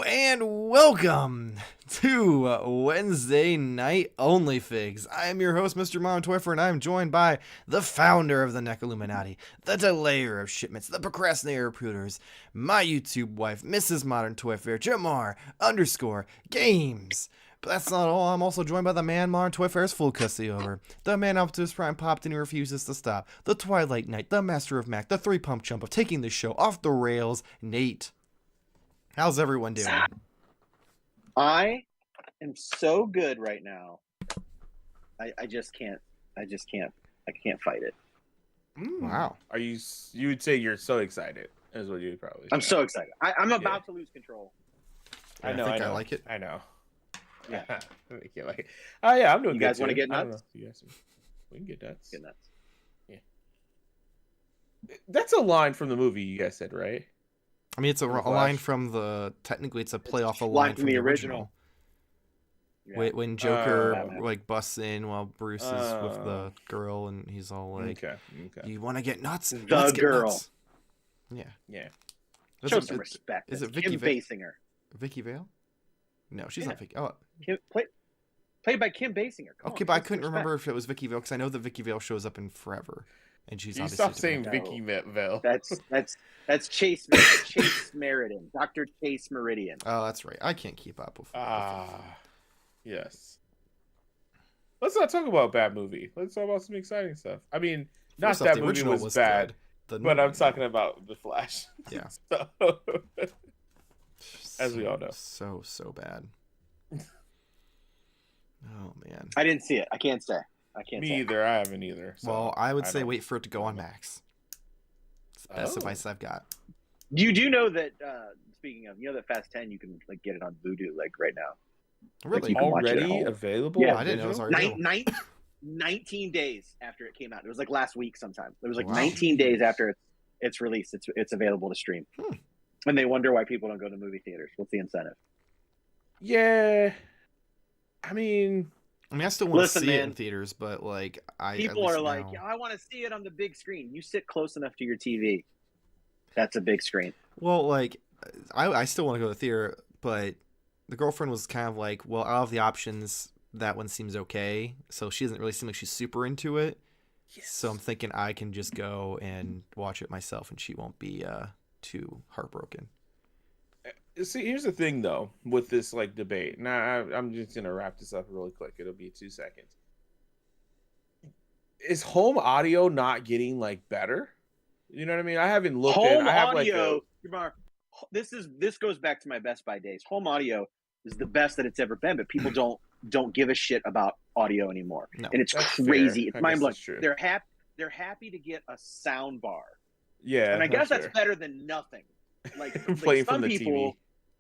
and welcome to Wednesday Night Onlyfigs. I am your host, Mr. Mom Twiffer, and I am joined by the founder of the Neca TMNT, the delayer of shipments, the procrastinator of recruiters, my YouTube wife, Mrs. Modern Twiffer, Jarmar _games. But that's not all. I'm also joined by the man Modern Twiffer has full custody over, the man up to his prime popped and he refuses to stop, the Twilight Knight, the master of Mac, the three-pump jump of taking the show off the rails, Nate. How's everyone doing? I am so good right now. I just can't. I can't fight it. Wow. Are you? You would say you're so excited, is what you would probably say. I'm so excited. I'm about to lose control. I know. I like it. I know. Yeah. I think you like it. Oh yeah, I'm doing You good. guys want to too. get nuts? Yes, we can get nuts. Get nuts. That's a line from the movie you guys said, right? I mean, it's a line from the. Technically, it's a play off a line from the original. Yeah. When Joker Batman. busts in while Bruce is with the girl, and he's all like, Okay. "You want to get nuts? The Let's get girl. nuts." Yeah. Show Is some it- respect. is it It's Vicky Kim Basinger? Vicky Vale? No, she's Yeah. not Vicky. Oh, Played by Kim Basinger. Come okay, on, but I show some couldn't remember respect. if it was Vicky Vale because I know that Vicky Vale shows up in Forever, and she's You obviously stop saying No. Vicky Vale. That's Chase Meriden, Dr. Chase Meridian. Oh, that's right. I can't keep up with. Yes. Let's not talk about a bad movie. Let's talk about some exciting stuff. I mean, not First off, that the movie original was bad, good. but I'm talking about The Flash. Yeah. So, as we all know. So bad. Oh man. I didn't see it. I can't say. Me either. I haven't either. So Well, I would say don't- wait for it to go on Max. It's the best advice I've got. You do know that, speaking of, that Fast 10, you can like get it on Vudu like right now. Really? you can watch it at Already home. available? Yeah, I didn't know it was already. 19 days after it came out. It was like last week sometime. It was like Wow. 19 days after it's released. It's available to stream. And they wonder why people don't go to movie theaters. What's the incentive? Yeah. I mean, I still want to Listen, see it in man. theaters, but like People are like, I want to see it on the big screen. You sit close enough to your TV. That's a big screen. well, like I still want to go to the theater, but the girlfriend was kind of like, well, out of the options, that one seems okay. So she doesn't really seem like she's super into it. yes. So I'm thinking I can just go and watch it myself, and she won't be too heartbroken. See, here's the thing though with this like debate. Now I'm just gonna wrap this up really quick. It'll be 2 seconds. Is home audio not getting like better? You know what I mean? I haven't looked Home I have audio. This goes back to my Best Buy days. Home audio is the best that it's ever been, but people don't give a shit about audio anymore, No, and it's that's crazy. fair. It's I mind guess blowing. that's true. They're happy to get a sound bar, Yeah, and I guess that's fair. better than nothing. Like Playing some from the people TV.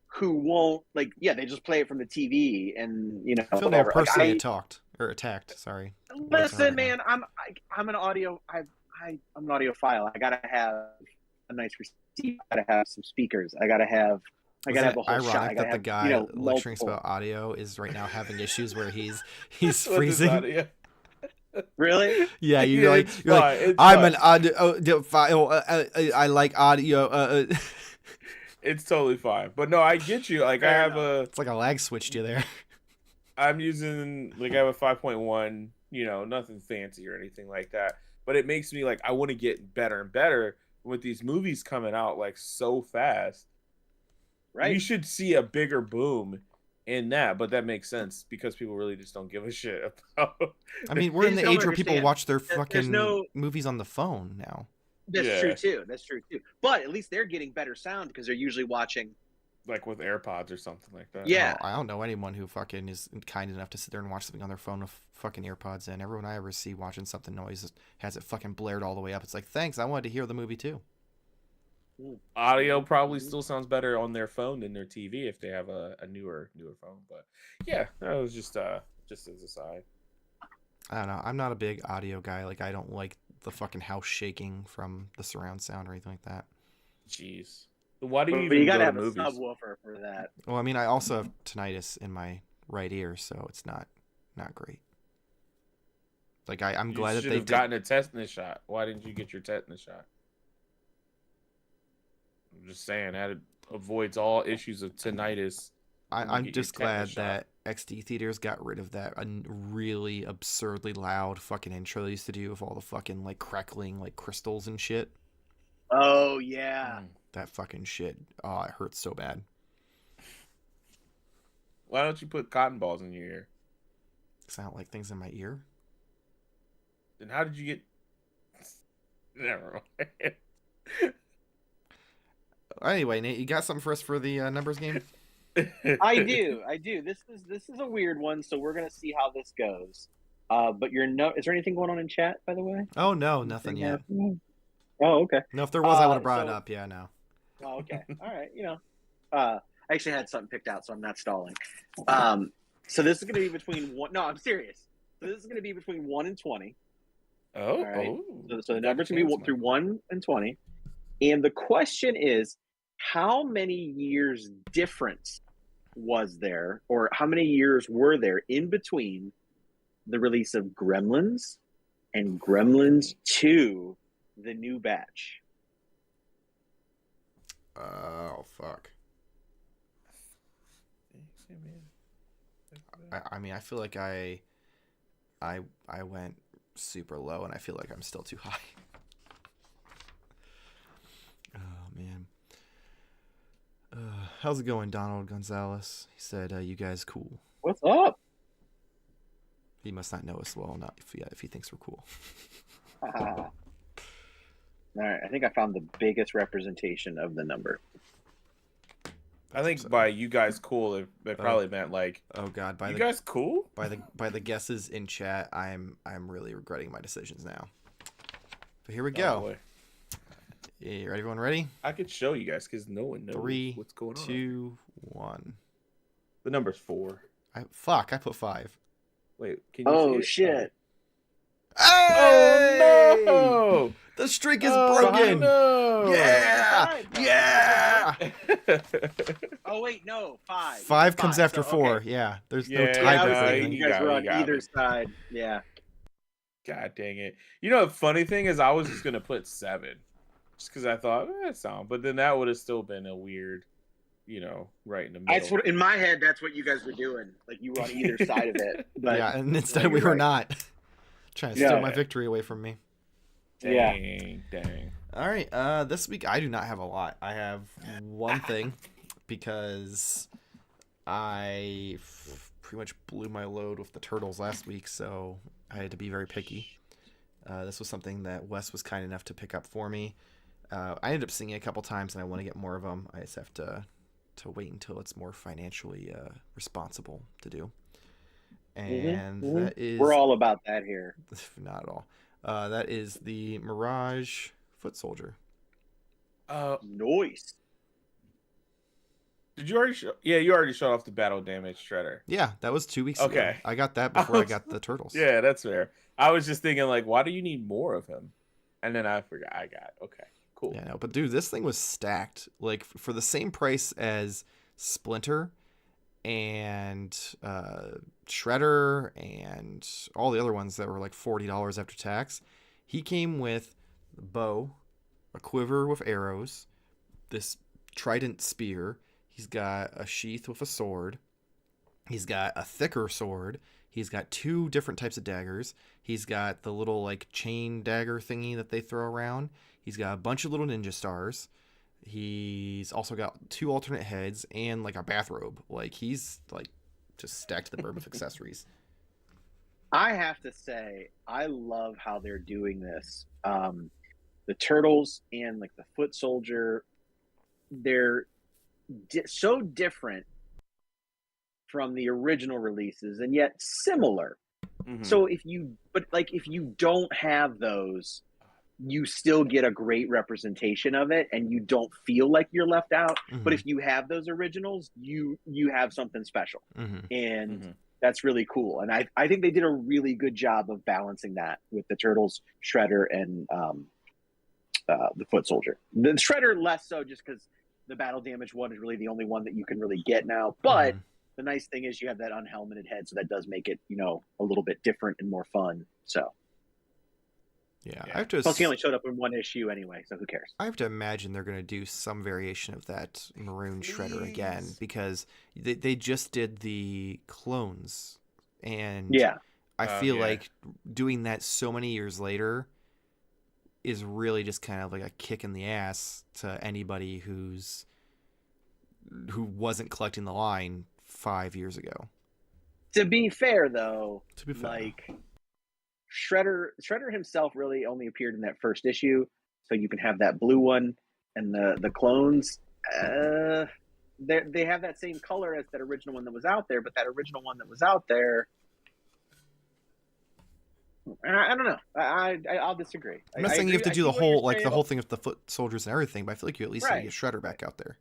who won't they just play it from the TV, and I feel now whatever. Like, personally attacked. Sorry. listen, man, I'm an audio. I'm an audiophile. I gotta have a nice receiver. I gotta have some speakers. I gotta have a Isn't whole it ironic shot. I gotta that the have, guy lecturing multiple. about audio is right now having issues where he's With this freezing? audio. Really? Yeah, Yeah, you're like it's you're fine, like it's I'm fine. an audiophile. I like audio. It's totally fine. But no, I get you. Like Fair I have enough. It's like a lag switched you there. I'm using I have a 5.1, nothing fancy or anything like that. But it makes me like I want to get better and better with these movies coming out like so fast. Right. You should see a bigger boom in that, but that makes sense because people really just don't give a shit about. I mean, we're in the Please don't age where people understand. watch their There's fucking no- movies on the phone now. That's Yeah. true too. That's true too. But at least they're getting better sound because they're usually watching. Like with AirPods or something like that. Yeah. Oh, I don't know anyone who fucking is kind enough to sit there and watch something on their phone with fucking earpods in. Everyone I ever see watching something noise has it fucking blared all the way up. It's like, thanks, I wanted to hear the movie too. Audio probably still sounds better on their phone than their TV if they have a newer phone. But yeah, that was just as a side. I don't know. I'm not a big audio guy. Like, I don't like the fucking house shaking from the surround sound or anything like that. Jeez. Why do you But even you go gotta to have movies? a subwoofer for that. Well, I mean, I also have tinnitus in my right ear, so it's not great. Like, I'm glad you that should they have gotten a tetanus shot. Why didn't you get your tetanus shot? I'm just saying, avoids all issues of tinnitus. I'm just glad that XD Theaters got rid of that really absurdly loud fucking intro they used to do with all the fucking like crackling like crystals and shit. Oh yeah. That fucking shit. Oh, it hurts so bad. Why don't you put cotton balls in your ear? Because I don't like things in my ear. Then how did you get? Never mind. Anyway, Nate, you got something for us for the numbers game? I do. This is a weird one, so we're gonna see how this goes. But is there anything going on in chat, by the way? Oh no, nothing yet. Oh, okay. No, if there was, I would have brought it up. Yeah, no. Oh, okay. All right. I actually had something picked out, so I'm not stalling. So this is gonna be between one. No, I'm serious. So this is gonna be between 1 and 20. Oh. All right. So the numbers gonna be through 1 and 20, and the question is, how many years difference was there, or how many years were there in between the release of Gremlins and Gremlins 2, the new batch? Oh fuck. I mean, I feel like I went super low, and I feel like I'm still too high. Oh man. How's it going, Donald Gonzalez? He said, "You guys cool." What's up? He must not know us well enough if he thinks we're cool. All right, I think I found the biggest representation of the number. I think by you guys cool, they probably meant like, oh god, by you the guys cool? by the guesses in chat, I'm really regretting my decisions now. But here we go. Boy. Yeah, everyone ready? I could show you guys because no one knows 3, what's going on. 2, 1. The number's 4. I put 5. Wait, can you see it? Shit. Hey! Oh no! The streak is broken. No! Yeah. Oh wait, no, 5. 5 comes after so, 4. okay. Yeah, there's Yeah, no I was tiebreaker. thinking you guys were on either me. side. Yeah. God dang it! You know the funny thing is, I was just gonna put 7, just because I thought that's sound, but then that would have still been a weird, right in the middle. That's what in my head. That's what you guys were doing. Like you were on either side of it. But Yeah, and instead we were not. Trying to steal my victory away from me. Dang. All right, this week I do not have a lot. I have one thing because I pretty much blew my load with the turtles last week, so I had to be very picky. This was something that Wes was kind enough to pick up for me. I ended up seeing it a couple times, and I want to get more of them. I just have to wait until it's more financially responsible to do. And that is... We're all about that here. Not at all. That is the Mirage Foot Soldier. Nice. Did you already show? Yeah, you already showed off the battle damage shredder. Yeah, that was 2 weeks ago. Okay. I got that before I got the turtles. Yeah, that's fair. I was just thinking, like, why do you need more of him? And then I forgot. I got okay, cool. Yeah, no, but dude, this thing was stacked. Like for the same price as Splinter and Shredder and all the other ones that were like $40 after tax. He came with a bow, a quiver with arrows, this trident spear. He's got a sheath with a sword. He's got a thicker sword. He's got 2 different types of daggers. He's got the little like chain dagger thingy that they throw around. He's got a bunch of little ninja stars. He's also got 2 alternate heads and like a bathrobe. Like he's like just stacked to the brim of accessories. I have to say, I love how they're doing this. The turtles and like the foot soldier, they're so different from the original releases, and yet similar. Mm-hmm. So if you don't have those, you still get a great representation of it, and you don't feel like you're left out. Mm-hmm. But if you have those originals, you have something special, Mm-hmm. and that's really cool. And I think they did a really good job of balancing that with the turtles, Shredder, and the foot soldier. The Shredder less so, just because the battle damage one is really the only one that you can really get now. But the nice thing is you have that unhelmeted head, so that does make it, a little bit different and more fun. So Yeah, Yeah. I have to. Plus, he only showed up in one issue anyway, so who cares? I have to imagine they're going to do some variation of that maroon shredder again, Please. because they just did the clones, and Yeah. I feel Yeah. like doing that so many years later is really just kind of like a kick in the ass to anybody who wasn't collecting the line 5 years ago. To be fair, though, To be fair. like Shredder himself really only appeared in that first issue, so you can have that blue one and the clones. They have that same color as that original one that was out there, but that original one that was out there, I don't know. I'll disagree. I'm not I saying you have to agree. do I the see what you're whole like the saying. whole thing with the foot soldiers and everything, but I feel like you at least need to Right. get Shredder back out there.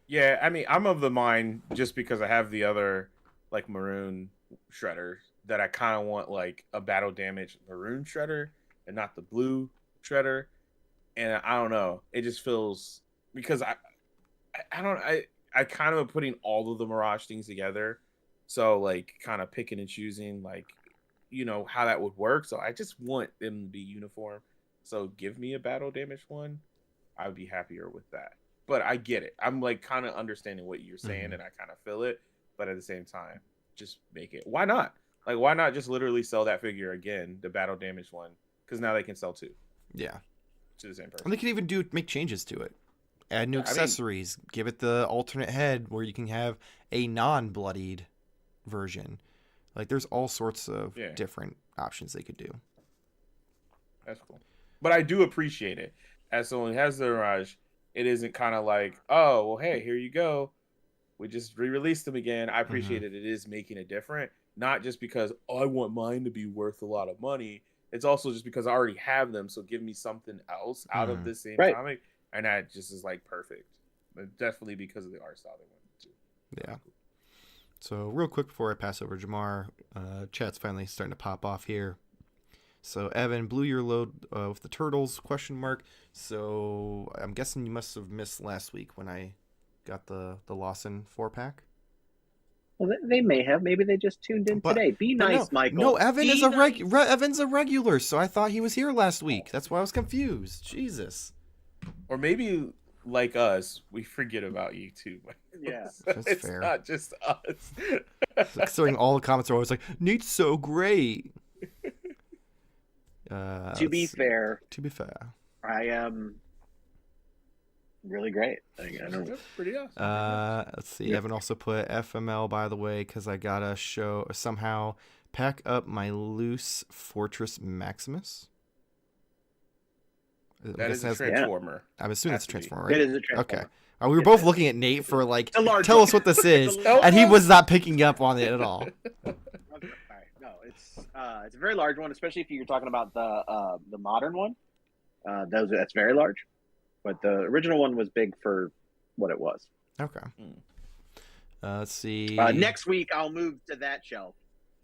Yeah, I mean, I'm of the mind just because I have the other like maroon shredder that I kind of want like a battle damage maroon shredder and not the blue shredder. And I don't know, it just feels because I kind of am putting all of the Mirage things together, so like kind of picking and choosing like how that would work. So I just want them to be uniform. So give me a battle damage one, I would be happier with that. But I get it. I'm like kind of understanding what you're saying, and I kind of feel it. But at the same time, just make it. Why not? Like, why not just literally sell that figure again, the battle damage one? Because now they can sell two Yeah. to the same person. And they can even make changes to it. Add new accessories. Give it the alternate head where you can have a non-bloodied version. Like, there's all sorts of different options they could do. That's cool. But I do appreciate it. As someone who has the Mirage, it isn't kind of like, oh, well, hey, here you go. We just re-released them again. I appreciate it. It is making it different. Not just because I want mine to be worth a lot of money. It's also just because I already have them. So give me something else out of this same comic. And that just is like perfect. But definitely because of the art style they went to. Yeah. So real quick before I pass over Jarmar, chat's finally starting to pop off here. So Evan blew your load with the turtles ? So I'm guessing you must have missed last week when I got the Lawson 4-pack. Well, they may have. Maybe they just tuned in today. Be nice, no, Michael. No, Evan is Evan's a regular, so I thought he was here last week. That's why I was confused. Jesus. Or maybe like us, we forget about you too. Yeah, that's it's fair. Not just us. Considering all the comments are always like, "Nate's so great." To be fair, I am really great. I don't know. Pretty awesome. Let's see. Evan also put FML, by the way, because I gotta somehow pack up my loose Fortress Maximus. That is a Transformer. I'm assuming it's a Transformer, right? It is a Transformer. Okay. We were both looking at Nate for like, tell us what this is, and he was not picking up on it at all. No, it's a very large one, especially if you're talking about the modern one. That's very large, but the original one was big for what it was. Okay. Let's see. Next week I'll move to that shelf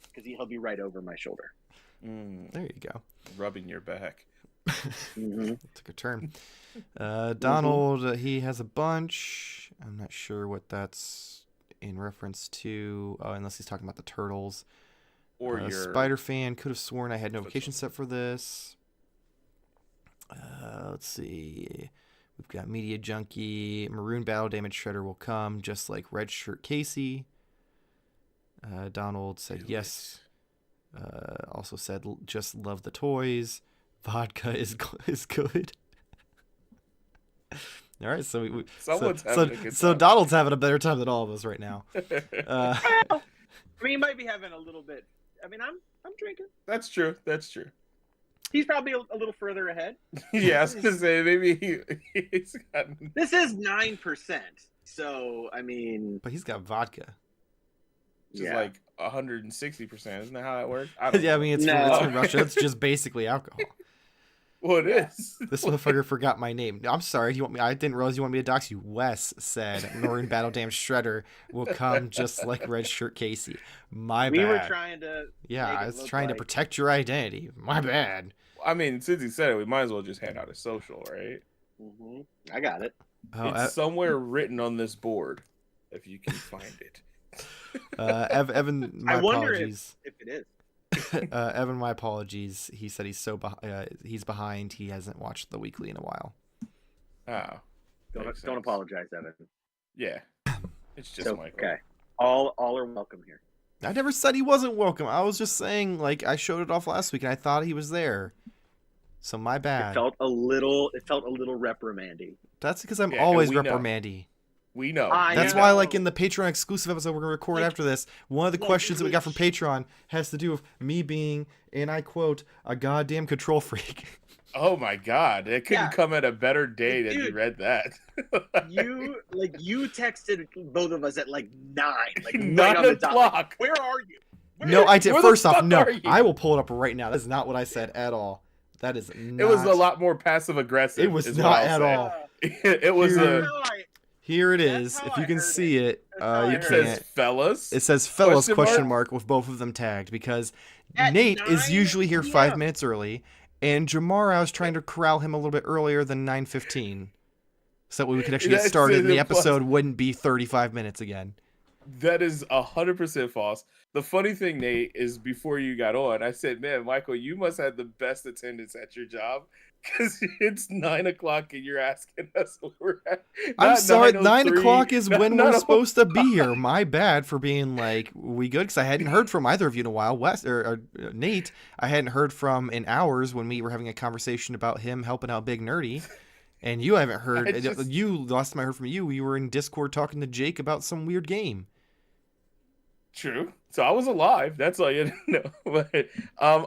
because he'll be right over my shoulder. There you go. Rubbing your back. Took a turn. Donald, he has a bunch. I'm not sure what that's in reference to, unless he's talking about the turtles. Or your Spider Fan. Could have sworn I had notification set for this. Let's see. We've got Media Junkie. Maroon Battle Damage Shredder will come, just like Red Shirt Casey. Donald said yes. Also said just love the toys. Vodka is good. All right, so so Donald's having a better time than all of us right now. Well, I mean, he might be having a little bit. I mean, I'm drinking. That's true. He's probably a little further ahead. Yeah, I was gonna say maybe he's gotten. This is 9%, so I mean. But he's got vodka. Which is like 160%. Isn't that how that works? I mean, it's from Russia. It's just basically alcohol. Well, it is. This motherfucker forgot my name. I'm sorry. I didn't realize you want me to dox you. Wes said Maroon Battle Damage Shredder will come just like Red Shirt Casey. My bad. We were trying to. Yeah, I was trying to protect your identity. My bad. I mean, since he said it, we might as well just hand out a social, right? I got it. It's somewhere written on this board, if you can find it. Evan, my apologies. If it is. Evan, my apologies. He said he's behind. He hasn't watched the weekly in a while. Oh, Don't apologize, Evan. Yeah, it's just So, Michael. okay. All are welcome here. I never said he wasn't welcome. I was just saying, like, I showed it off last week and I thought he was there. So my bad. It felt a little reprimandy. That's because I'm Yeah, always and we know. reprimandy. We know. That's know. why, like, in the Patreon exclusive episode we're going to record Like- after this, one of the like questions that we got from which- Patreon has to do with me being, and I quote, a goddamn control freak. Oh my God! It couldn't Yeah. come at a better day than you Dude. read that. You texted both of us at like 9, like 9 right on the dot. Like, o'clock. where are you? No, I did. Where the First off, fuck no. are you? I will pull it up right now. That is not what I said at all. That is not. It was a lot more passive aggressive. It was is not what I'll at say. all. It was Here- a. Here it That's is. how If I you can heard see it, That's how I you It heard can't. says fellas. It says fellows Question question mark? mark with both of them tagged because At Nate is 9 usually here 5 p.m. minutes early, and Jarmar, I was trying to corral him a little bit earlier than 9:15, so that we could actually get That's started and the it, plus- episode wouldn't be 35 minutes again. That is 100% false. The funny thing, Nate, is before you got on, I said, "Man, Michael, you must have the best attendance at your job because it's 9 o'clock and you're asking us where we're at." I'm Not sorry, 9 9:03, o'clock is not- when not we're a- supposed to be here. My bad for being like, we good? Because I hadn't heard from either of you in a while. Wes or Nate, I hadn't heard from in hours when we were having a conversation about him helping out Big Nerdy. And you haven't heard. I just- Last time I heard from you, you were in Discord talking to Jake about some weird game. True. So I was alive. That's all you had to know. But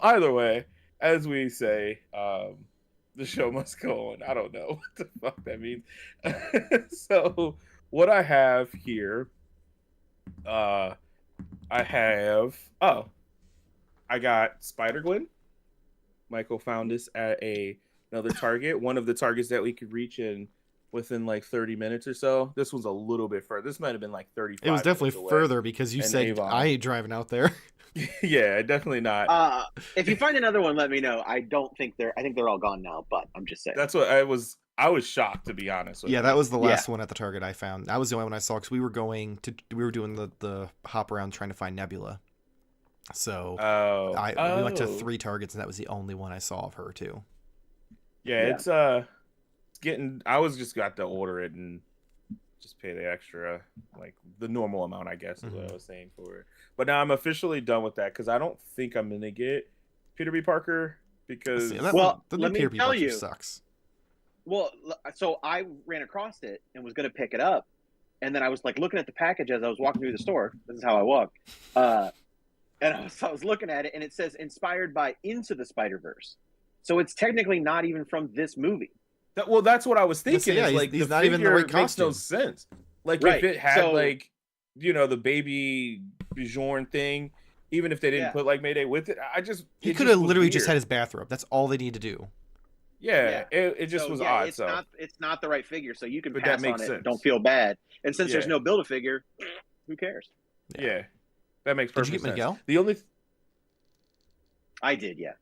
either way, as we say, the show must go on. I don't know what the fuck that means. So what I have here, I got Spider-Gwen. Michael found this at another target, one of the targets that we could reach in within like 30 minutes or so. This one's a little bit further. This might have been like 35. It was definitely minutes away. further because you And said Avon. I ain't driving out there. Yeah, definitely not. If you find another one, let me know. I think they're all gone now, but I'm just saying. That's what I was shocked, to be honest with Yeah, you. that was the last one at the target I found. That was the only one I saw because we were doing the hop around trying to find Nebula. So we went to 3 targets and that was the only one I saw of her too. Yeah, Yeah. it's getting. I was just got to order it and just pay the extra, like the normal amount, I guess, is what I was saying for it. But now I'm officially done with that because I don't think I'm gonna get Peter B. Parker because The Well, new let me Peter tell Parker you. sucks. Well, so I ran across it and was going to pick it up, and then I was like looking at the package as I was walking through the store. This is how I walk, and I was looking at it, and it says inspired by Into the Spider-Verse. So it's technically not even from this movie. that's what I was thinking. Yeah, is he's- like he's the not even the figure right makes no costume. sense. Like Right, if it had so- like the baby Bjorn thing, even if they didn't Yeah. put like Mayday with it, He it could just have was literally just weird. had his bathrobe. That's all they need to do. Yeah, it just So, was yeah, odd. It's So not the right figure, so you can But that pass on makes it. sense. Don't feel bad. And since there's Yeah. no Build-A-Figure, who cares? yeah, that makes Did perfect you get sense. Miguel? The only I did, yeah.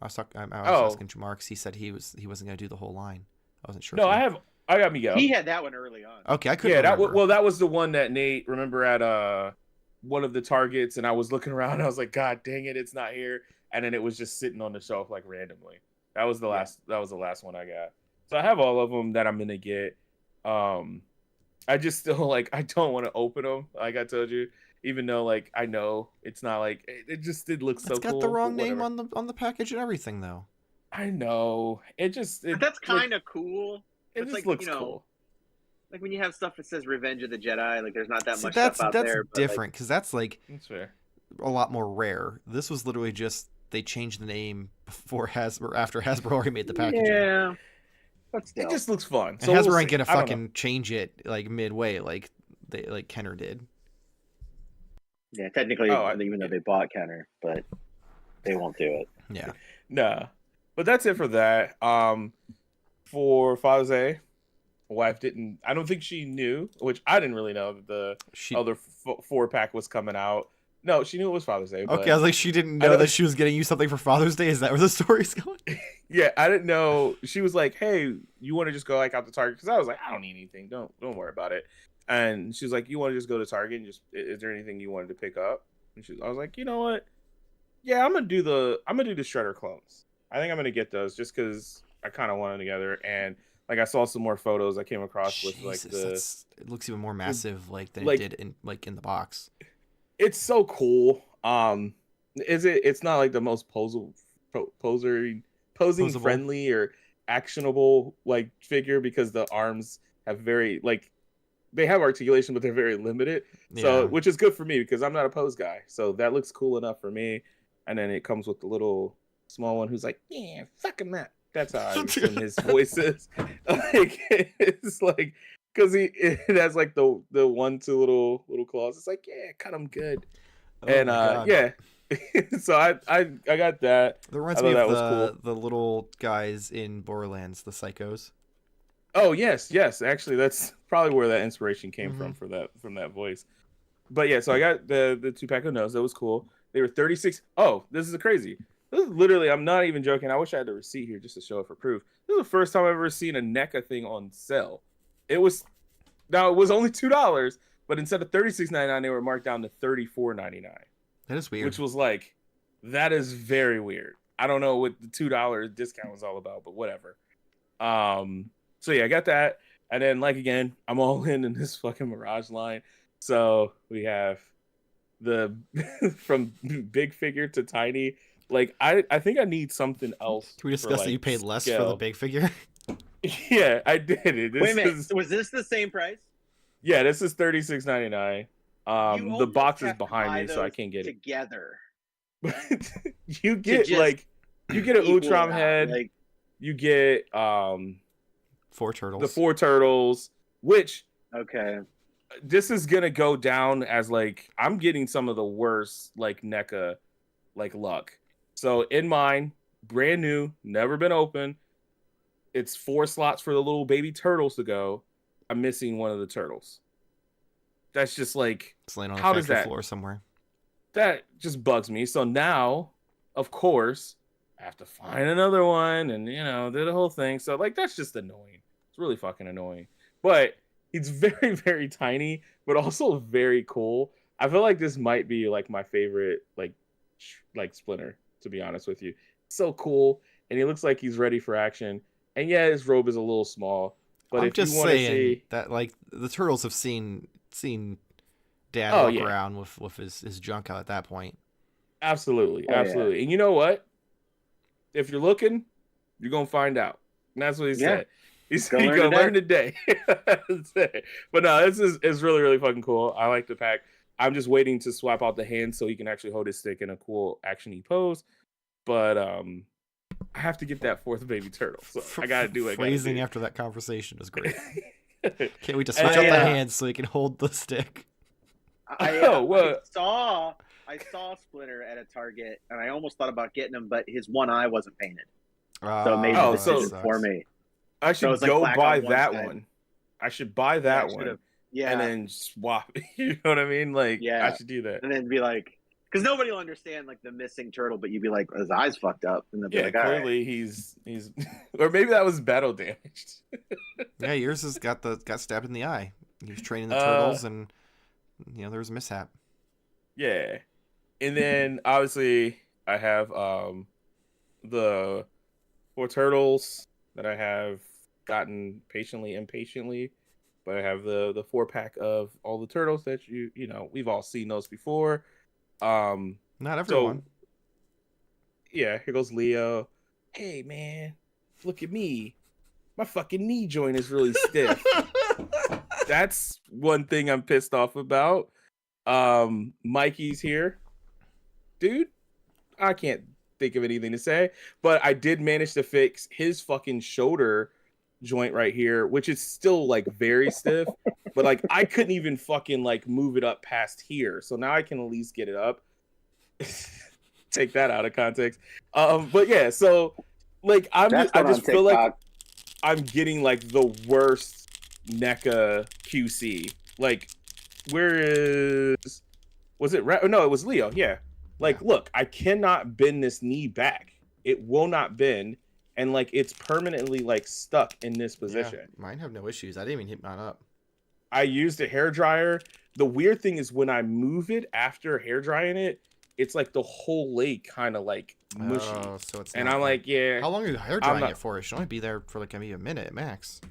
I was Oh. asking Jamar because he said he wasn't going to do the whole line. I wasn't sure. no, if I got Miguel. He had that one early on. Okay, I couldn't Yeah, remember. that was the one that Nate remember at one of the targets, and I was looking around, and I was like, God dang it, it's not here, and then it was just sitting on the shelf like randomly. That was the last. That was the last one I got. So I have all of them that I'm gonna get. I just still like I don't want to open them, like I told you, even though like I know it's not like it just did look so It's got cool. the but wrong name whatever. on the package and everything though. I know it But that's kind of cool. It It's just like, looks you know, cool. Like when you have stuff that says Revenge of the Jedi, like there's not that See, much that's stuff out there. But, like, different because that's like That's fair. a lot more rare. This was literally just they changed the name before after Hasbro already made the packaging. yeah, but still. It just looks fun. And So Hasbro we'll ain't see. gonna I don't know. fucking change it like midway like Kenner did. Yeah, technically, Oh, even though they bought Kenner, but they won't do it. Yeah. Nah. But that's it for that. For Father's Day, my wife didn't. I don't think she knew, which I didn't really know that the She other 4-pack was coming out. No, she knew it was Father's Day. But okay. I was like, she didn't I know don't- that she was getting you something for Father's Day. Is that where the story's going? yeah, I didn't know. She was like, "Hey, you want to just go like out to Target?" Because I was like, "I don't need anything. Don't worry about it." And she was like, "You want to just go to Target and just is there anything you wanted to pick up?" And I was like, "You know what? Yeah, I'm gonna do the Shredder clones. I think I'm gonna get those just because I kind of want them together. And like I saw some more photos I came across with like Jesus, it looks even more massive than it like did in the box. it's so cool. It's not like the most posing Posable. friendly or actionable like figure because the arms have very like they have articulation, but they're very limited. So, Yeah. which is good for me because I'm not a pose guy. So that looks cool enough for me. And then it comes with the little small one who's like, yeah, fuck him up. That's how I assume his voice is. Like, it's like, because it has like the 1-2 little claws. It's like, yeah, cut him good. Oh And my God. yeah. So I got that. That reminds I me thought of that was cool. the little guys in Borderlands, the psychos. Oh yes. Actually, that's probably where that inspiration came Mm-hmm. from that voice. But yeah, so I got the 2-pack of nose. That was cool. They were 36. Oh, this is crazy. This is literally, I'm not even joking. I wish I had the receipt here just to show it for proof. This is the first time I've ever seen a NECA thing on sale. It was only $2, but instead of $36.99, they were marked down to $34.99. That is weird. Which was like, that is very weird. I don't know what the $2 discount was all about, but whatever. So yeah, I got that. And then like again, I'm all in this fucking Mirage line. So we have the from big figure to tiny. Like I think I need something else. Can we discuss that you paid less for the big figure? Yeah, I did. Wait a minute. Was this the same price? Yeah, this is $36.99. The box is behind me, so I can't get together. it. you get like you get an Utrom head. Like, you get 4 turtles. The 4 turtles, which okay. This is gonna go down as like I'm getting some of the worst like NECA like luck. So in mine, brand new, never been open. It's 4 slots for the little baby turtles to go. I'm missing one of the turtles. That's just like it's laying on how the does that floor somewhere? That just bugs me. So now, of course, I have to find another one and do the whole thing. So like that's just annoying. It's really fucking annoying. But it's very, very tiny, but also very cool. I feel like this might be like my favorite, like Splinter, to be honest with you. It's so cool, and he looks like he's ready for action. And yeah, his robe is a little small, but I'm if just you want to saying see that, like the turtles have seen Dad walk around with his junk out at that point. Absolutely. And you know what? If you're looking, you're gonna find out. And that's what he said. He said you're gonna learn today. But no, this is really, really fucking cool. I like the pack. I'm just waiting to swap out the hands so he can actually hold his stick in a cool actiony pose. But I have to get that 4th baby turtle. So I gotta do it. Phrasing after that conversation is great. Can't wait to switch out the hands so he can hold the stick. I saw Splinter at a Target, and I almost thought about getting him, but his one eye wasn't painted, so it made the decision for me. I should go buy that one. I should buy that one, and then swap. You know what I mean? Like, I should do that, and then be like, because nobody will understand like the missing turtle, but you'd be like, his eyes fucked up, and they'll be like, clearly right. he's, or maybe that was battle damaged. Yeah, yours has got stabbed in the eye. He was training the turtles, and there was a mishap. Yeah, and then obviously I have the 4 turtles that I have gotten impatiently, but I have the 4-pack of all the turtles that we've all seen those before. Not everyone. So, yeah, here goes Leo. Hey man, look at me. My fucking knee joint is really stiff. That's one thing I'm pissed off about. Mikey's here. Dude, I can't think of anything to say, but I did manage to fix his fucking shoulder joint right here, which is still like very stiff, but like I couldn't even fucking like move it up past here. So now I can at least get it up. Take that out of context. But yeah, so like I just feel like I'm getting like the worst NECA QC. Like, was it? No, it was Leo. Yeah. Like, look, I cannot bend this knee back. It will not bend. And like, it's permanently like stuck in this position. Yeah, mine have no issues. I didn't even hit mine up. I used a hair dryer. The weird thing is when I move it after hair drying it, it's like the whole lake kind of like mushy. Oh, so it's And not I'm like, yeah. How long are you hair I'm drying not, it for? It should only be there for like maybe a minute max.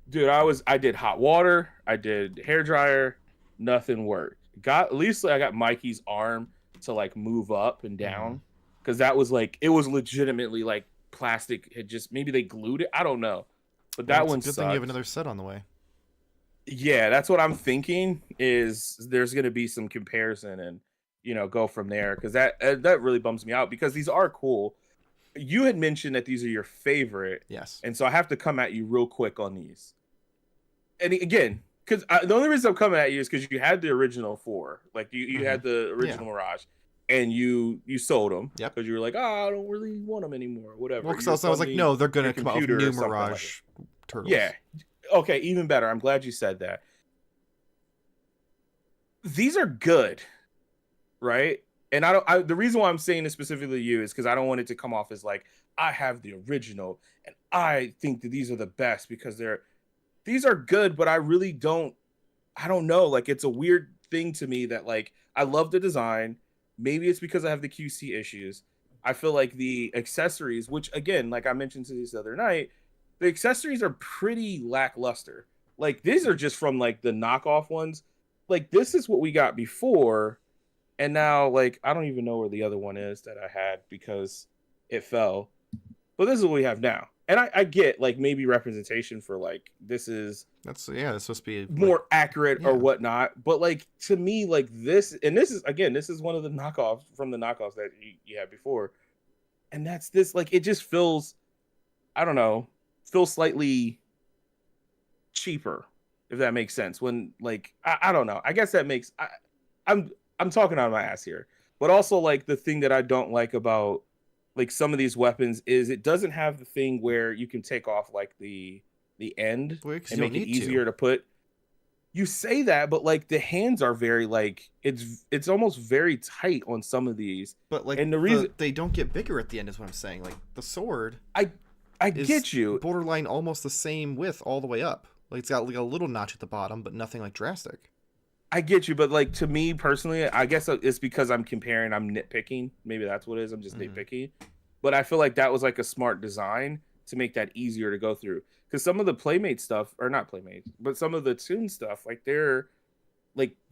dude. I did hot water. I did hair dryer. Nothing worked. Got at least I got Mikey's arm to like move up and down because that was like it was legitimately like plastic had just maybe they glued it. I don't know, but Well, that it's one a good sucked. thing you have another set on the way. Yeah, that's what I'm thinking. Is there's gonna be some comparison and go from there because that really bums me out because these are cool. You had mentioned that these are your favorite, Yes. and so I have to come at you real quick on these. And again, because the only reason I'm coming at you is because you had the original 4, like you had the original Mirage, and you sold them. Yep. Because you were like, oh, I don't really want them anymore, whatever. Well, because I was like, no, they're gonna come out with new Mirage turtles. Yeah. Okay, even better. I'm glad you said that. These are good, right? And the reason why I'm saying this specifically to you is because I don't want it to come off as like I have the original and I think that these are the best because these are good, but I really don't. I don't know. Like it's a weird thing to me that like I love the design. Maybe it's because I have the QC issues. I feel like the accessories, which again, like I mentioned to this the other night, the accessories are pretty lackluster. Like these are just from like the knockoff ones. Like this is what we got before, and now like I don't even know where the other one is that I had because it fell. But this is what we have now. And I get like maybe representation for like that's supposed to be more accurate or whatnot. But like to me, like this is one of the knockoffs from the knockoffs that you had before. And that's this, like it just feels, I don't know, feels slightly cheaper, if that makes sense. When like I don't know. I guess that makes I'm talking out of my ass here. But also like the thing that I don't like about like some of these weapons is it doesn't have the thing where you can take off like the end and make it easier to put. You say that, but like the hands are very like it's almost very tight on some of these. But like and the reason they don't get bigger at the end is what I'm saying. Like the sword, I get you, borderline almost the same width all the way up. Like it's got like a little notch at the bottom, but nothing like drastic. I get you, but like to me personally, I guess it's because I'm comparing, I'm nitpicking. Maybe that's what it is. I'm just nitpicking. But I feel like that was like a smart design to make that easier to go through. Because some of the Playmate stuff, or not Playmate, but some of the Toon stuff, like they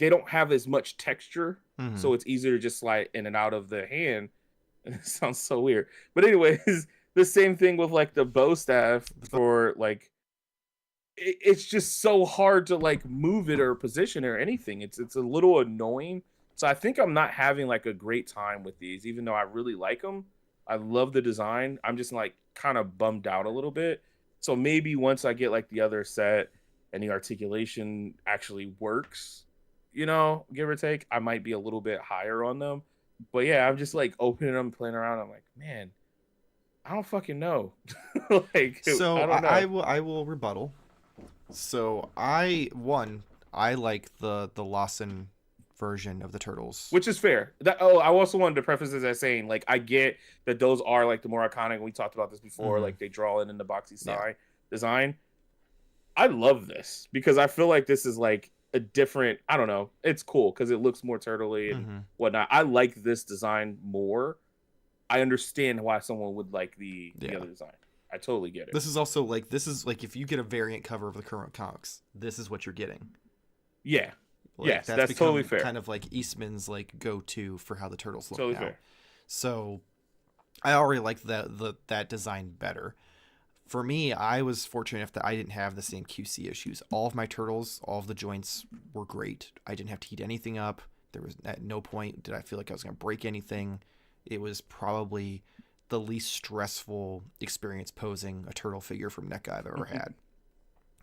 don't have as much texture, so it's easier to just slide in and out of the hand. And it sounds so weird, but anyways, the same thing with like the bow staff for like. It's just so hard to like move it or position it or anything. It's a little annoying. So I think I'm not having like a great time with these, even though I really like them. I love the design. I'm just like kind of bummed out a little bit. So maybe once I get like the other set and the articulation actually works, give or take, I might be a little bit higher on them. But yeah, I'm just like opening them, playing around. I'm like, man, I don't fucking know. Like, so I don't know. I will rebuttal. So I like the Lawson version of the turtles, which is fair. I also wanted to preface this as saying like I get that those are like the more iconic. We talked about this before. Like they draw in the boxy design. I love this because I feel like this is like a different. I don't know. It's cool because it looks more turtley and whatnot. I like this design more. I understand why someone would like the other design. I totally get it. This is also like if you get a variant cover of the current comics, this is what you're getting. Yeah. Like, yes, that's totally fair. Kind of like Eastman's like go-to for how the turtles look totally now. Fair. So I already like that design better. For me, I was fortunate enough that I didn't have the same QC issues. All of my turtles, all of the joints were great. I didn't have to heat anything up. There was at no point did I feel like I was going to break anything. It was probably the least stressful experience posing a turtle figure from NECA I've ever had.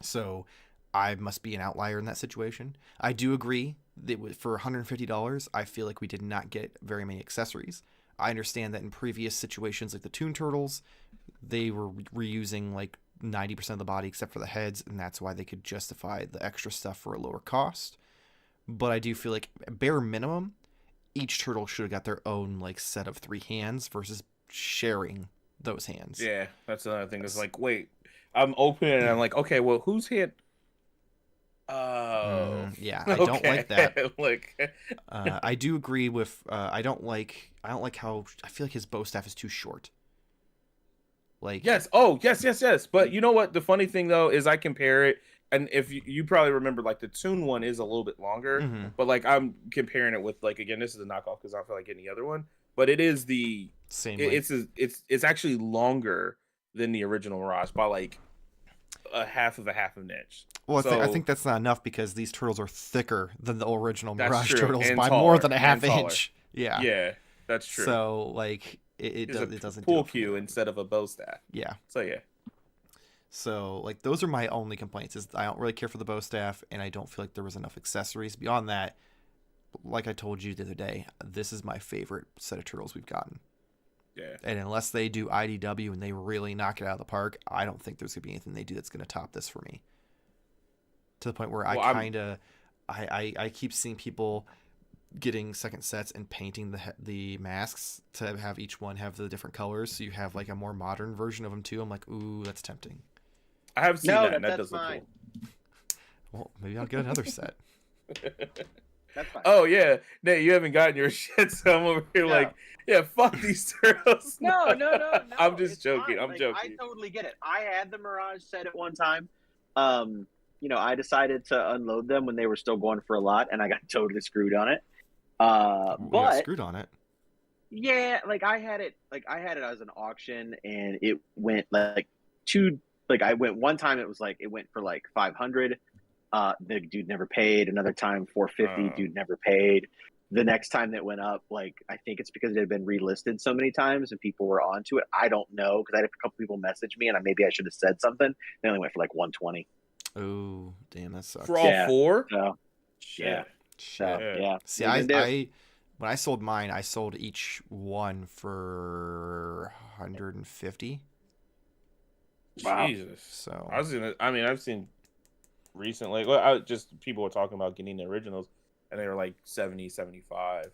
So I must be an outlier in that situation. I do agree that for $150, I feel like we did not get very many accessories. I understand that in previous situations like the Toon Turtles, they were reusing like 90% of the body except for the heads, and that's why they could justify the extra stuff for a lower cost. But I do feel like bare minimum, each turtle should have got their own like set of 3 hands versus sharing those hands. Yeah, that's another thing. It's like, wait, I'm opening and I'm like, okay, well, whose hand? Oh, Yeah, I don't like that. Like, I do agree with. I don't like how I feel like his bow staff is too short. Like, yes. Oh, yes. But you know what? The funny thing though is I compare it, and if you probably remember, like the Toon one is a little bit longer, mhm, but like I'm comparing it with like again, this is a knockoff because I don't feel like any other one, but it is same it's length. it's actually longer than the original Mirage by like half of an inch. Well, I So think that's not enough because these turtles are thicker than the original that's Mirage true, turtles and by more taller, than a and half taller. inch. Yeah. Yeah, that's true. So like It's a it doesn't do pool it for me. cue instead of a bow staff. Yeah. So yeah. So like those are my only complaints is I don't really care for the bow staff and I don't feel like there was enough accessories. Beyond that, like I told you the other day, this is my favorite set of turtles we've gotten. Yeah. And unless they do IDW and they really knock it out of the park, I don't think there's gonna be anything they do that's gonna top this for me. To the point where Well, I keep seeing people getting second sets and painting the masks to have each one have the different colors, so you have like a more modern version of them too. I'm like, ooh, that's tempting. I have seen No, that, and that that's does look fine. cool. Well, maybe I'll get another set. That's fine. Oh yeah, Nate, you haven't gotten your shit, so I'm over here No. like, yeah, fuck these turtles. No. I'm just it's joking. fine. I'm Like, joking. I totally get it. I had the Mirage set at one time. I decided to unload them when they were still going for a lot, and I got totally screwed on it. We got But screwed on it. yeah, I had it as an auction, and it went like two. Like I went one time, it went for like 500. The dude never paid. Another time, 450. Dude never paid. The next time that went up, like I think it's because it had been relisted so many times and people were onto it. I don't know because I had a couple people message me and maybe I should have said something. They only went for like 120. Oh, damn, that sucks. For all four? So Shit. yeah. So Yeah. yeah. See, What are you gonna do? when I sold mine, I sold each one for 150. Wow. Jesus. So I've seen recently, just people were talking about getting the originals, and they were like 70, 75.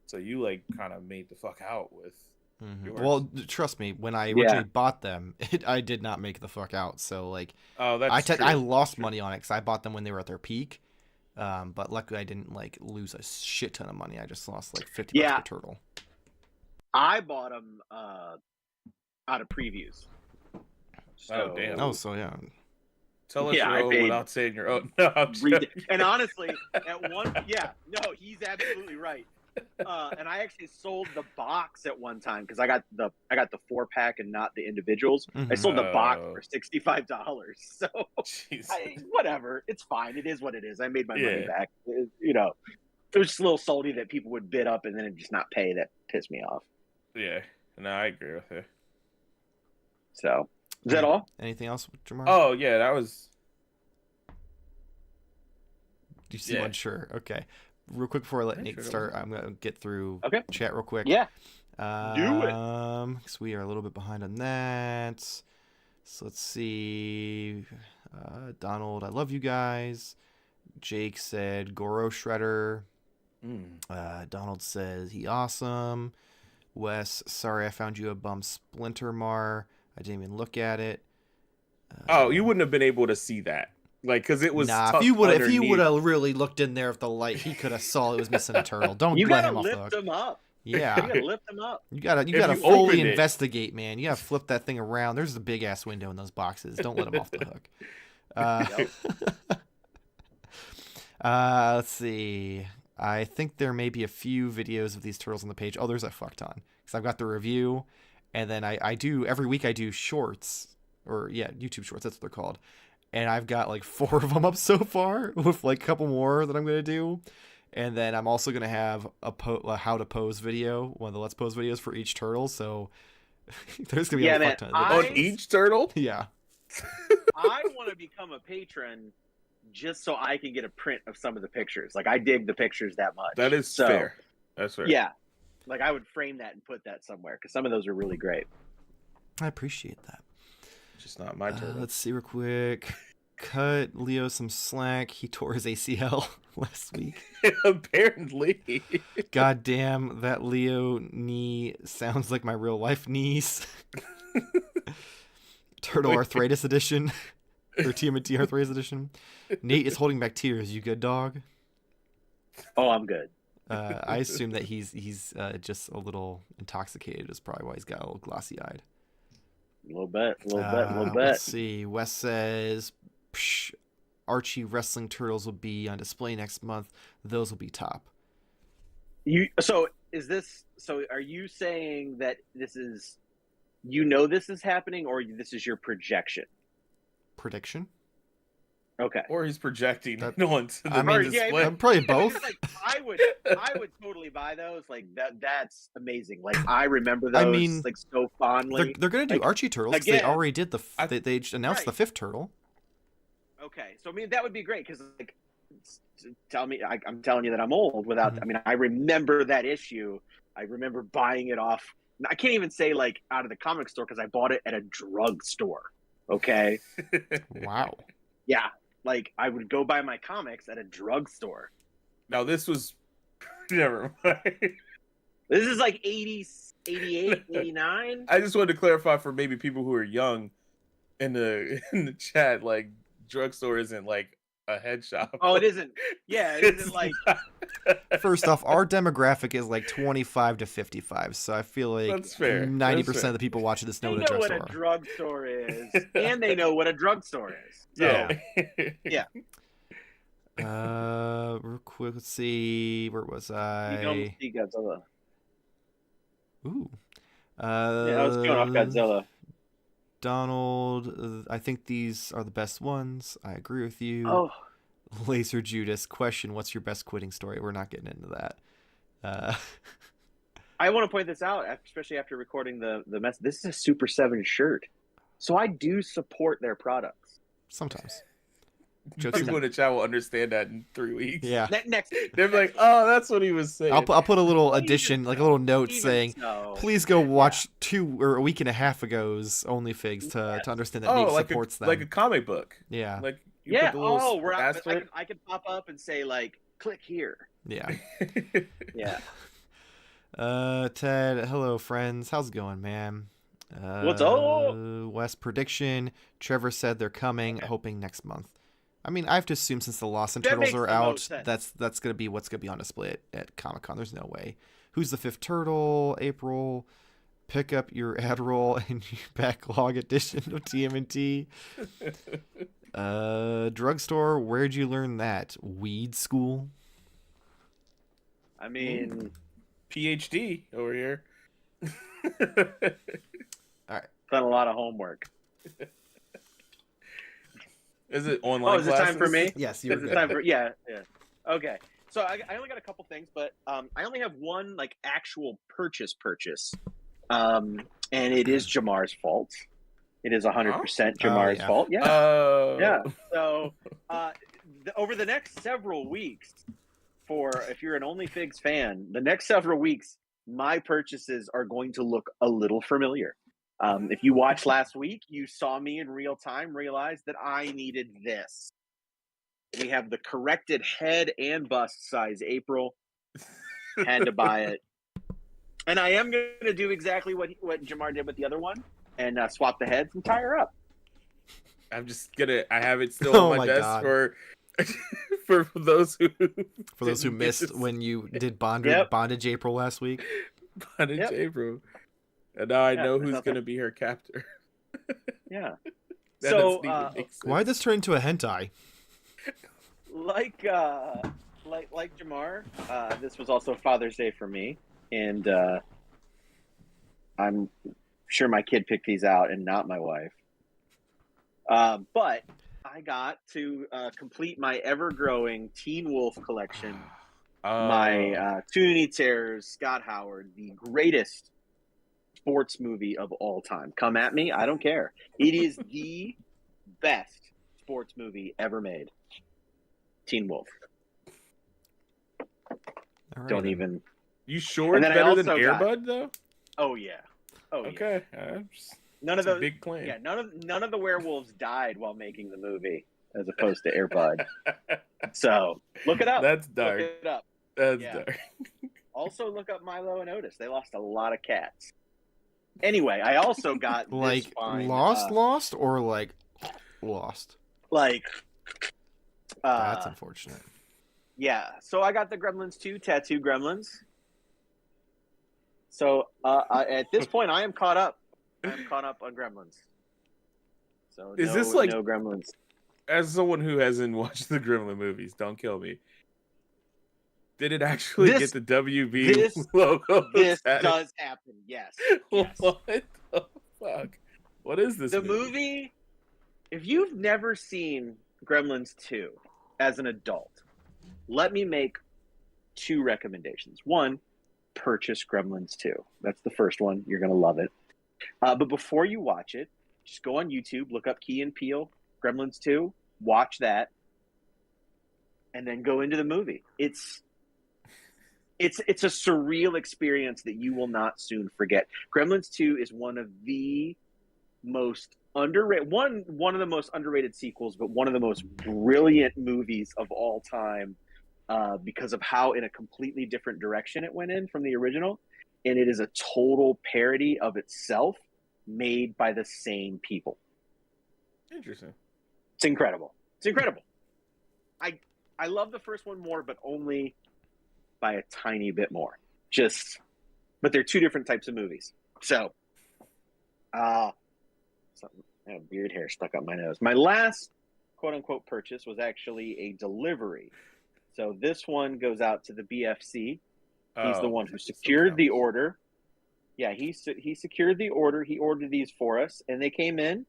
So you like kind of made the fuck out with yours. Well, trust me, when I originally bought them, I did not make the fuck out. So like, Oh, that's true. I lost That's true. money on it because I bought them when they were at their peak. But luckily I didn't like lose a shit ton of money. I just lost like 50 bucks per turtle. I bought them out of previews. So, Oh, damn. Oh, so yeah. Tell us Yeah, I your own paid- without saying your own. No, I'm joking. and honestly, at one, he's absolutely right. And I actually sold the box at one time because I got the 4-pack and not the individuals. I sold the box for $65. So Jesus. whatever, it's fine. It is what it is. I made my money Yeah. back. It was just a little salty that people would bid up and then just not pay. That pissed me off. Yeah, no, I agree with you. So is that all? Anything else, Jarmar? Oh yeah, that was. Do you see one? Sure. Okay. Real quick before I let Nick start, I'm gonna get through chat real quick. Yeah. Do it. Because we are a little bit behind on that. So let's see. Donald, I love you guys. Jake said Goro Shredder. Donald says he awesome. Wes, sorry I found you a bum Splinter Mar. I didn't even look at it. You wouldn't have been able to see that, like, because it was. Nah, if you would have really looked in there with the light, he could have saw it was missing a turtle. Don't let him off the hook. You gotta lift him up. Yeah, You gotta lift him up. you gotta you fully opened it. investigate, man. You gotta flip that thing around. There's a big ass window in those boxes. Don't let him off the hook. Let's see. I think there may be a few videos of these turtles on the page. Oh, there's a fuck ton. Because I've got the review, and then I do every week I do shorts, or YouTube shorts. That's what they're called. And I've got like 4 of them up so far, with like a couple more that I'm gonna do. And then I'm also gonna have a how to pose video, one of the let's pose videos for each turtle. So there's gonna be a fuck ton of videos. On each turtle. Yeah. I want to become a patron just so I can get a print of some of the pictures. Like I dig the pictures that much. That is fair. That's fair. Yeah. Like I would frame that and put that somewhere because some of those are really great. I appreciate that. Just not my turtle. Let's see real quick. Cut Leo some slack. He tore his ACL last week. Apparently. God damn, that Leo knee sounds like my real life knees. Turtle Arthritis Edition. or TMNT Arthritis Edition. Nate is holding back tears. You good, dog? Oh, I'm good. I assume that he's just a little intoxicated. Is probably why he's got a little glossy eyed. A little bit. Let's see. Wes says, Psh, Archie wrestling turtles will be on display next month. Those will be top. So are you saying that this is, this is happening, or this is your projection? Prediction? Okay. Or he's projecting onto the display. I'm probably both. Like, I would totally buy those. Like that's amazing. Like I remember those like so fondly. They're gonna do Archie turtles. Again, they already did they announced the 5th turtle. Okay, so I mean that would be great because like I'm telling you that I'm old without. I mean I remember that issue. I remember buying it off. I can't even say like out of the comic store because I bought it at a drugstore. Okay. Wow. Yeah. Like, I would go buy my comics at a drugstore. Now, this was... Never mind. This is like 80, 88, 89. I just wanted to clarify for maybe people who are young in the chat, like, drugstore isn't, like, a head shop. Oh, it isn't. Yeah, it isn't like... First off, our demographic is like 25 to 55, so I feel like that's fair. 90% of the people watching this know what a drugstore is, and they know what a drugstore is. So, yeah. Real quick, let's see. Where was I? You don't see Godzilla. Ooh. I was going off Godzilla. Donald, I think these are the best ones. I agree with you. Oh. Laser Judas, question, what's your best quitting story? We're not getting into that. I want to point this out, especially after recording the mess. This is a Super 7 shirt. So I do support their products. Sometimes. People in the chat will understand that in 3 weeks. Yeah. Next They're like, oh, that's what he was saying. I'll put a little addition, like a little note saying, please go watch 2 or a week and a half ago's Onlyfigs to understand that Nate supports them. Like a comic book. Yeah. Like I could pop up and say like, click here. Yeah. Yeah. Ted, hello friends. How's it going, man? What's up? Wes prediction. Trevor said they're coming, hoping next month. I mean, I have to assume since the Lost and Turtles are out, that's gonna be what's gonna be on display at Comic-Con. There's no way. Who's the 5th turtle? April. Pick up your Adderall and your backlog edition of TMNT. Drugstore. Where'd you learn that? Weed school. I mean, PhD over here. All right. Done a lot of homework. Is it online? Oh, is it time for me? Yes, you're good. Time for, yeah. Okay. So I only got a couple things, but I only have one like actual purchase, and it is Jarmar's fault. It is 100% Jarmar's fault. Yeah. Yeah. So over the next several weeks, if you're an Onlyfigs fan, the next several weeks, my purchases are going to look a little familiar. If you watched last week, you saw me in real time realize that I needed this. We have the corrected head and bust size April. Had to buy it. And I am going to do exactly what Jarmar did with the other one and swap the heads and tie her up. I have it still on my desk for those who missed when you did Bondage April last week. Bondage April. And now I know who's going to be her captor. Yeah. So, why did this turn into a hentai? Like Jarmar, this was also Father's Day for me, and I'm sure my kid picked these out and not my wife. But I got to complete my ever-growing Teen Wolf collection. My Toonie Terrors, Scott Howard, the greatest sports movie of all time. Come at me, I don't care. It is the best sports movie ever made. Teen Wolf. Right, don't even. You sure it's better than Airbud though? Oh yeah. Oh yeah. Okay. None of the big claim. Yeah, none of the werewolves died while making the movie, as opposed to Airbud. So look it up. That's dark. Look it up. That's dark. Also look up Milo and Otis. They lost a lot of cats. Anyway, I also got like this fine, lost or like lost. Like, That's unfortunate. yeah. So I got the Gremlins 2 Tattoo Gremlins. So at this point, I am caught up. I am caught up on Gremlins. So Is this like no Gremlins? As someone who hasn't watched the Gremlin movies, don't kill me. Did it actually get the WB logo? This does happen. Yes. What the fuck? What is this movie? If you've never seen Gremlins 2 as an adult, let me make 2 recommendations. One, purchase Gremlins 2. That's the first one. You're going to love it. But before you watch it, just go on YouTube, look up Key and Peele, Gremlins 2, watch that, and then go into the movie. It's a surreal experience that you will not soon forget. Gremlins 2 is one of the most underrated, one of the most underrated sequels, but one of the most brilliant movies of all time, because of how in a completely different direction it went in from the original. And it is a total parody of itself made by the same people. Interesting. It's incredible. I love the first one more, but only by a tiny bit more. But they're 2 different types of movies. So, I have weird hair stuck up my nose. My last quote unquote purchase was actually a delivery. So this one goes out to the BFC. He's the one who secured the order. Yeah, he secured the order. He ordered these for us, and they came in,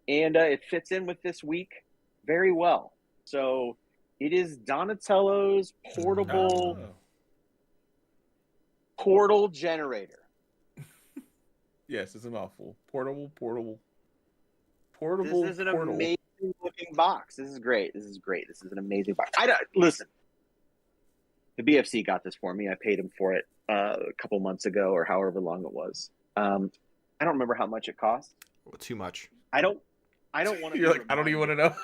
and it fits in with this week very well. So it is Donatello's portable portal generator. Yes, it's a mouthful. Portable. This is an amazing looking box. This is great. This is an amazing box. Listen. The BFC got this for me. I paid him for it a couple months ago, or however long it was. I don't remember how much it cost. Too much. I don't want to. You're like, I don't even want to know.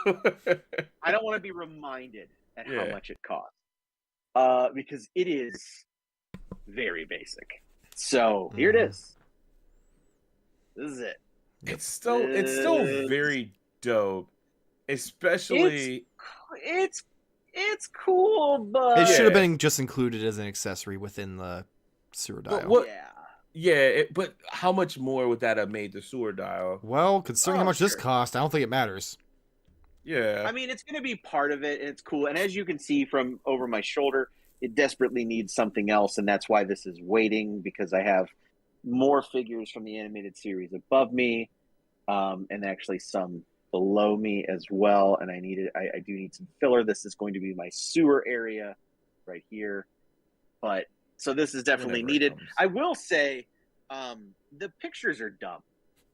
I don't want to be reminded at how much it cost, because it is very basic. So here it is. This is it. It's still very dope, especially. It's cool, but it should have been just included as an accessory within the sewer dial. But how much more would that have made the sewer dial? Well, considering how much this cost, I don't think it matters. Yeah. I mean, it's going to be part of it, and it's cool. And as you can see from over my shoulder, it desperately needs something else, and that's why this is waiting, because I have more figures from the animated series above me, and actually some below me as well. And I do need some filler. This is going to be my sewer area right here. But so this is definitely needed. I will say, the pictures are dumb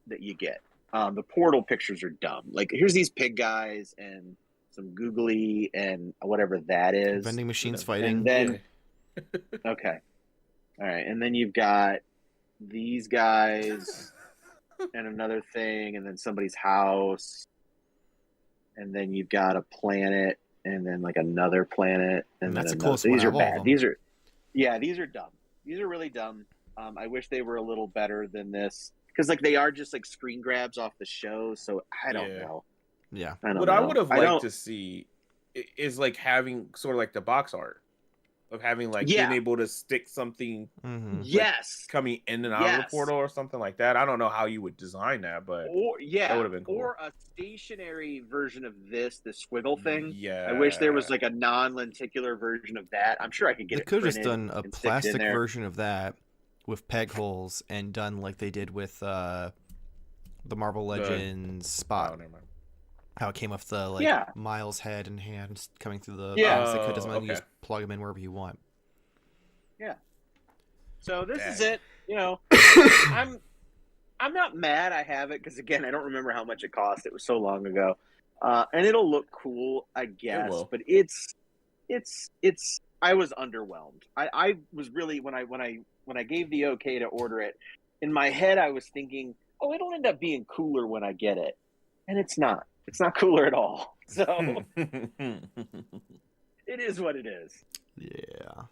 that you get. The portal pictures are dumb. Like, here's these pig guys and some googly and whatever that is. Vending machines fighting. And then, okay. All right. And then you've got these guys and another thing, and then somebody's house. And then you've got a planet, and then like another planet. And that's then the closest one. These are bad. These are dumb. These are really dumb. I wish they were a little better than this, because like they are just like screen grabs off the show. So I don't know. Yeah. What I would have liked to see is like having sort of like the box art of having like being able to stick something coming in and out of the portal or something like that. I don't know how you would design that, but that would have been cool. Or a stationary version of the squiggle thing. Yeah. I wish there was like a non-lenticular version of that. I'm sure I could get it. They could have just done a plastic version of that with peg holes and done like they did with the Marvel Legends spot. Oh, never mind. How it came off the Miles head and hands coming through the box. They could just just plug them in wherever you want. Yeah. So this is it. You know, I'm not mad I have it, because again, I don't remember how much it cost. It was so long ago. And it'll look cool, I guess. But it's I was underwhelmed. I was really, when I gave the okay to order it, in my head I was thinking, oh, it'll end up being cooler when I get it. And it's not. It's not cooler at all. So it is what it is. Yeah.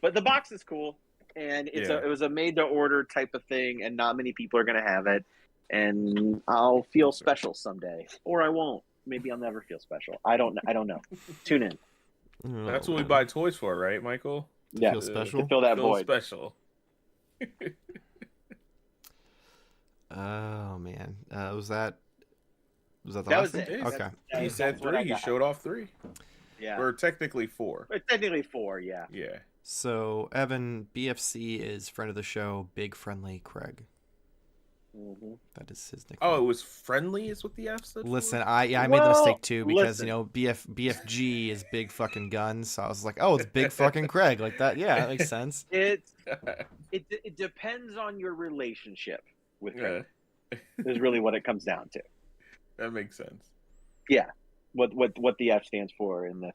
But the box is cool, and it was a made to order type of thing, and not many people are going to have it. and I'll feel special someday, or I won't. Maybe I'll never feel special. I don't know. Tune in. That's what we buy toys for, right, Michael? Yeah, feel special? to fill that Feel void. special. Oh man, was that the That last was thing? it. Okay. He said 3. He showed off 3. Yeah, Or technically 4. but technically 4. Yeah. Yeah. So Evan, BFC is friend of the show, Big Friendly Craig. Mm-hmm. That is his nickname. Oh, it was friendly, is what the F said. Listen, I made the mistake too because listen. BFG is big fucking guns, so I was like, oh, it's Big fucking Craig, like that. Yeah, that makes sense. It depends on your relationship with him. Is really what it comes down to. That makes sense. Yeah, what the F stands for, and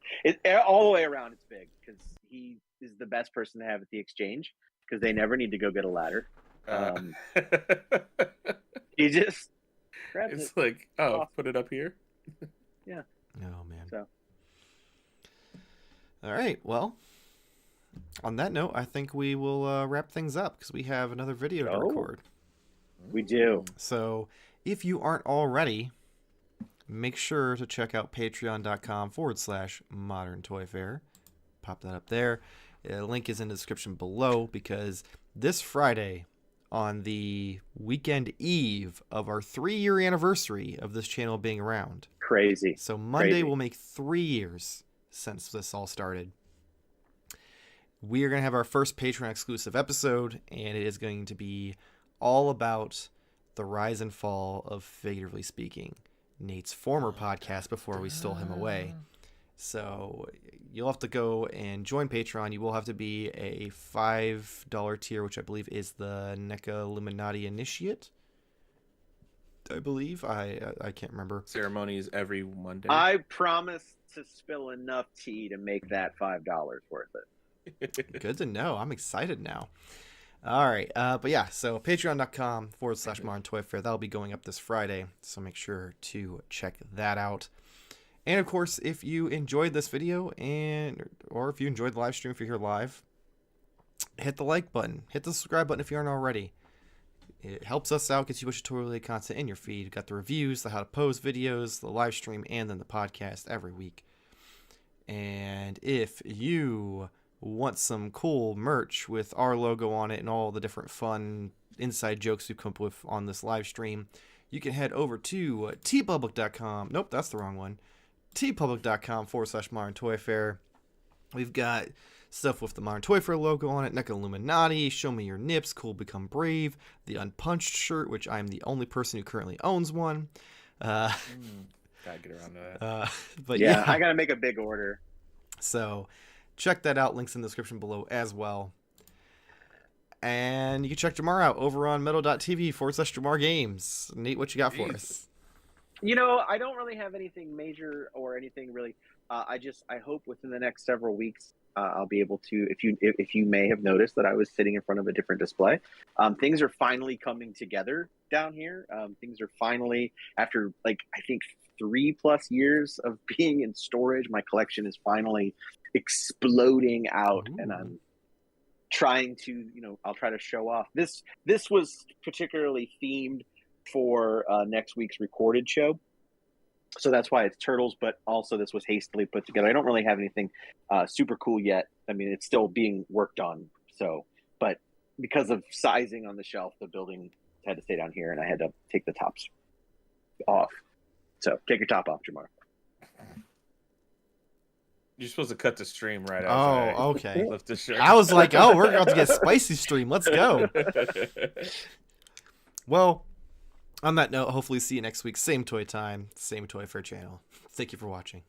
all the way around, it's big because he is the best person to have at the exchange because they never need to go get a ladder. He just grabs it's it. like, oh, put it up here. Yeah. Oh man. So. All right. Well, on that note, I think we will wrap things up because we have another video to record. We do. So if you aren't already, make sure to check out patreon.com/Modern Toy Fair. Pop that up there. The link is in the description below because this Friday, on the weekend eve of our 3-year anniversary of this channel being around. Crazy. So Monday will make 3 years since this all started. We are going to have our first Patreon exclusive episode, and it is going to be all about the rise and fall of, figuratively speaking, Nate's former podcast before we stole him away. So you'll have to go and join Patreon. You will have to be a $5 tier, which I believe is the NECA Illuminati Initiate. I believe. I can't remember. Ceremonies every Monday. I promise to spill enough tea to make that $5 worth it. Good to know. I'm excited now. All right. But yeah, so patreon.com/Modern Toy Fair. That'll be going up this Friday. So make sure to check that out. And of course, if you enjoyed this video or if you enjoyed the live stream, if you're here live, hit the like button, hit the subscribe button if you aren't already. It helps us out, gets you a bunch of toy-related content in your feed. We've got the reviews, the how to pose videos, the live stream, and then the podcast every week. And if you want some cool merch with our logo on it and all the different fun inside jokes we've come up with on this live stream, you can head over to tpublic.com. Nope, that's the wrong one. tpublic.com/Modern Toy Fair. We've got stuff with the Modern Toy Fair logo on it, NECA Illuminati, Show Me Your Nips, Cool Become Brave, the Unpunched shirt, which I'm the only person who currently owns one. Gotta get around to that. But yeah, I gotta make a big order. So check that out. Links in the description below as well. And you can check Jarmar out over on metal.tv/Jarmar Games. Nate, what you got for us? You know, I don't really have anything major or anything really. I hope within the next several weeks I'll be able to. If you may have noticed that I was sitting in front of a different display, things are finally coming together down here. Things are finally, after I think 3+ years of being in storage, my collection is finally exploding out. Ooh. And I'm trying to, I'll try to show off. This was particularly themed for next week's recorded show. So that's why it's turtles, but also this was hastily put together. I don't really have anything super cool yet. I mean, it's still being worked on. So, but because of sizing on the shelf, the building had to stay down here, and I had to take the tops off. So take your top off, Jarmar. You're supposed to cut the stream right out. Oh, okay. Lift the shirt. I was like, oh, we're about to get spicy stream. Let's go. Well, on that note, hopefully see you next week. Same toy time, same Toy Fair channel. Thank you for watching.